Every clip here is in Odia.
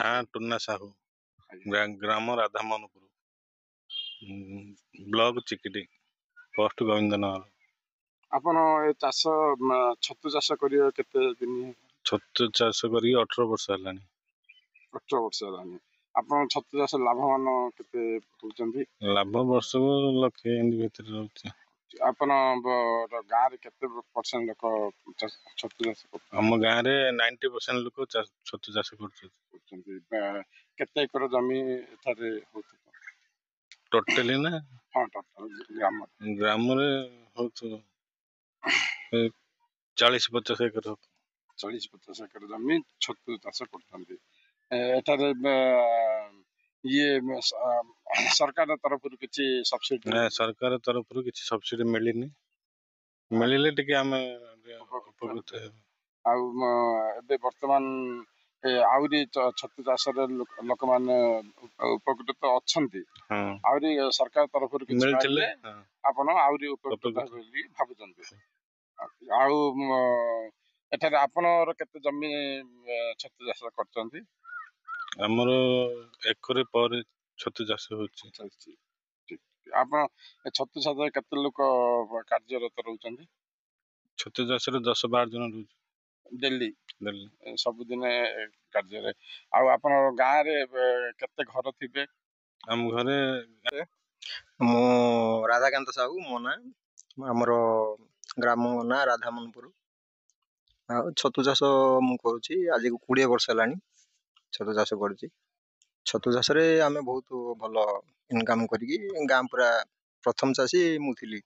हाँ टुन्ना साहू ग्राम राधामोहनपुर ब्लॉक चिकिटी पोस्ट गोविंदनगर। ଆପଣ ଏ ଚାଷ ଛତୁ ଚାଷ କରିବା କେତେ ଦିନ? ଛତୁ ଚାଷ କରି 18 ବର୍ଷ ହେଲାଣି। 18 ବର୍ଷ ହେଲାଣି। ଆପଣ ଛତୁ ଚାଷ ଲାଭବାନ କେତେ ହଉଛନ୍ତି? ଲାଭ ବର୍ଷକୁ ଲକ୍ଷେ ଏମିତି ଭିତରେ ରହୁଛି। ଆପଣ ଗାଁରେ କେତେ % ଲୋକ ଛତୁ ଚାଷ କରୁଛନ୍ତି? ଆମ ଗାଁରେ 90% ଲୋକ ଛତୁ ଚାଷ କରୁଛନ୍ତି। କେତେ ଏକର ଜମି ଏଠାରେ ହଉଥିବ? ଟୋଟାଲି ନା? ହଁ ଟୋଟାଲ ଗ୍ରାମରେ ହଉଥିବ 40-50 ଏକର। 40-50 ଏକର ଜମି ଛତୁ ଚାଷ କରୁଛନ୍ତି। ଏଠାରେ ଇଏ ସରକାର ତରଫରୁ କିଛି ସବସିଡି? ସରକାର ତରଫରୁ କିଛି ସବସିଡି ମିଳିନି। ମିଳିଲେ ଟିକେ ଆମେ ଉପକୃତ ହେବୁ। ଆଉ ଏବେ ବର୍ତ୍ତମାନ ଆହୁରି ଛତୁ ଚାଷରେ ଲୋକମାନେ ଉପକୃତ ଅଛନ୍ତି। ଆହୁରି ସରକାର ତରଫରୁ କିଛି ମିଳିଲେ ଆପଣ ଆହୁରି ଉପକୃତ ହେବେ ବୋଲି ଭାବୁଛନ୍ତି। ଆଉ ଏଠାରେ ଆପଣଙ୍କର କେତେ ଜମି ଛତୁ ଚାଷ କରୁଛନ୍ତି? ଆମର ଏକରେ ପରେ ଛତୁ ଚାଷ ହଉଛି। ଆପଣ ଛତୁ ଚାଷରେ କେତେ ଲୋକ କାର୍ଯ୍ୟରତ ରହୁଛନ୍ତି? ଛତୁ ଚାଷରେ 10-12 ଜଣ ରହୁଛୁ ଡେଲି ସବୁଦିନ କାର୍ଯ୍ୟରେ। ଆଉ ଆପଣଙ୍କ ଗାଁରେ କେତେ ଘର ଥିବେ? ଆମ ଘରେ ମୁଁ ରାଧାକାନ୍ତ ସାହୁ ମୋ ନାଁ, ଆମର ଗ୍ରାମ ନାଁ ରାଧାମୋହନପୁର। ଆଉ ଛତୁ ଚାଷ ମୁଁ କରୁଛି ଆଜିକୁ 20 ବର୍ଷ ହେଲାଣି ଛତୁ ଚାଷ କରୁଛି। ଛତୁ ଚାଷରେ ଆମେ ବହୁତ ଭଲ ଇନକମ୍ କରିକି ଗାଁ ପୁରା ପ୍ରଥମ ଚାଷୀ ମୁଁ ଥିଲି।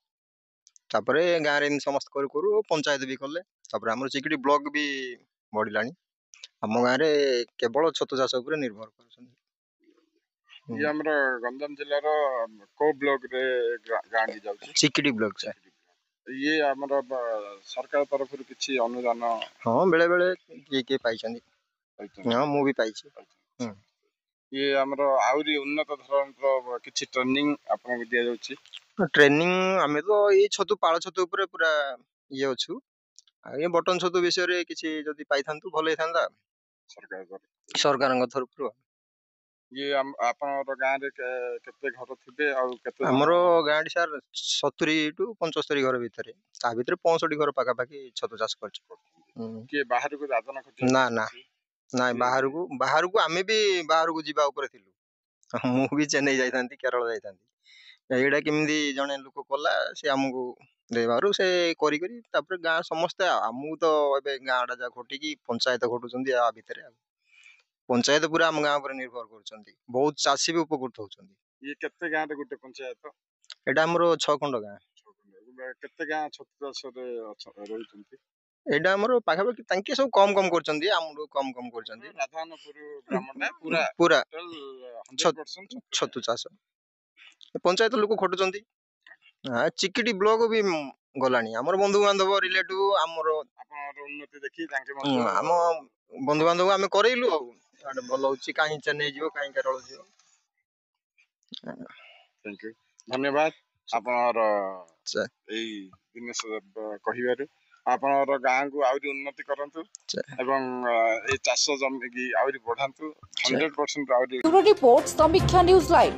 ତାପରେ ଗାଁରେ ଏମିତି ସମସ୍ତେ କରୁ କରୁ ପଞ୍ଚାୟତ ବି କଲେ। ତାପରେ ଆମର ଚିକିଟି ବ୍ଲକ ବି ବଢିଲାଣି। ଆମ ଗାଁରେ କେବଳ ଛତୁ ଚାଷ ଉପରେ ନିର୍ଭର କରୁଛନ୍ତି। ଇଏ ଆମର ଗଞ୍ଜାମ ଜିଲ୍ଲାର କୋଉ ବ୍ଲକରେ ଗାଁଟି ଯାଉଛି? Chikiti block sir. ଇଏ ଆମର ସରକାର ତରଫରୁ କିଛି ଅନୁଦାନ? ହଁ ବେଳେ ବେଳେ କିଏ ପାଇଛନ୍ତି। ହଁ ମୁଁ ବି ପାଇଛି। ଇଏ ଆମର ଆହୁରି ଉନ୍ନତ ଧରଣର କିଛି ଟ୍ରେନିଂ ଆପଣଙ୍କୁ ଦିଆଯାଉଛି? ଟ୍ରେନିଂ ଆମେ ତ ଏଇ ପାଳ ଛତୁ ଉପରେ ପୁରା ଇଏ ଅଛୁ। ଆଉ ଏ ବଟନ ଛତୁ ବିଷୟରେ କିଛି ଯଦି ପାଇଥାନ୍ତୁ ଭଲ ହେଇଥାନ୍ତା ସରକାରଙ୍କ ତରଫରୁ। ଇଏ ଆପଣଙ୍କର ଗାଁରେ କେତେ ଘର ଥିବେ ଆଉ କେତେ? ଆମର ଗାଁଟି ସାର୍ 70-75 ଘର ଭିତରେ, ତା ଭିତରେ 65 ଘର ପାଖାପାଖି ଛତୁ ଚାଷ କରିଛୁ। କିଏ ବାହାରକୁ ଦାଦନ? ନା ନାଇଁ ବାହାରକୁ ଆମେ ବି ବାହାରକୁ ଯିବା ଉପରେ ଥିଲୁ। ମୁଁ ବି ଚେନ୍ନାଇ ଯାଇଥାନ୍ତି, କେରଳ ଯାଇଥାନ୍ତି। ଏଇଟା କେମିତି ଜଣେ ଲୋକ କଲା, ସେ ଆମକୁ ଦେବାରୁ ସେ କରି ତାପରେ ଗାଁ ସମସ୍ତେ ଆମକୁ ତ ଏବେ ଗାଁ ଟା ଯାହା ଘଟିକି ପଞ୍ଚାୟତ ଘଟୁଛନ୍ତି ଆ ଭିତରେ। ଆଉ ପଞ୍ଚାୟତ ପୁରା ଆମ ଗାଁ ଉପରେ ନିର୍ଭର କରୁଛନ୍ତି। ବହୁତ ଚାଷୀ ବି ଉପକୃତ ହଉଛନ୍ତି। ଇଏ କେତେ ଗାଁରେ ଗୋଟେ ପଞ୍ଚାୟତ? ଏଇଟା ଆମର 6 ଖଣ୍ଡ ଗାଁ। କେତେ ଗାଁ ଛତୁ ଚାଷରେ ରହୁଛନ୍ତି? ଏଇଟା ଆମର ପାଖାପାଖି ତାଙ୍କେ ସବୁ କମ କରୁଛନ୍ତି, ଆମଠୁ କମ କରୁଛନ୍ତି। ରାଧାମୋହନପୁର ଗ୍ରାମଟା ପୁରା ଛତୁ ଚାଷ ପଞ୍ଚାୟତ ଲୋକ ଖଟୁଛନ୍ତି। ଚିକିଟି ବ୍ଲକ ବି ଗଲାଣି। ଆମର ବନ୍ଧୁବାନ୍ଧବ ରିଲେଟିଭ ଆମର ଉନ୍ନତି ଦେଖି ଆମ ବନ୍ଧୁବାନ୍ଧବ ଆମେ କରେଇଲୁ। ଆଉ ଭଲ ହଉଛି, କାହିଁ ଚେନ୍ନାଇ ଯିବ, କାହିଁ କେରଳ ଯିବ। ଧନ୍ୟବାଦ ଆପଣଙ୍କର ଏଇ ଜିନିଷ କହିବାରୁ। ଆପଣଙ୍କର ଗାଁକୁ ଆହୁରି ଉନ୍ନତି କରନ୍ତୁ ଏବଂ ଏଇ ଚାଷ ଜମିକି ଆହୁରି ବଢାନ୍ତୁ। 100% ଆହୁରି। ରିପୋର୍ଟ ସମୀକ୍ଷା ନ୍यूज लाइव।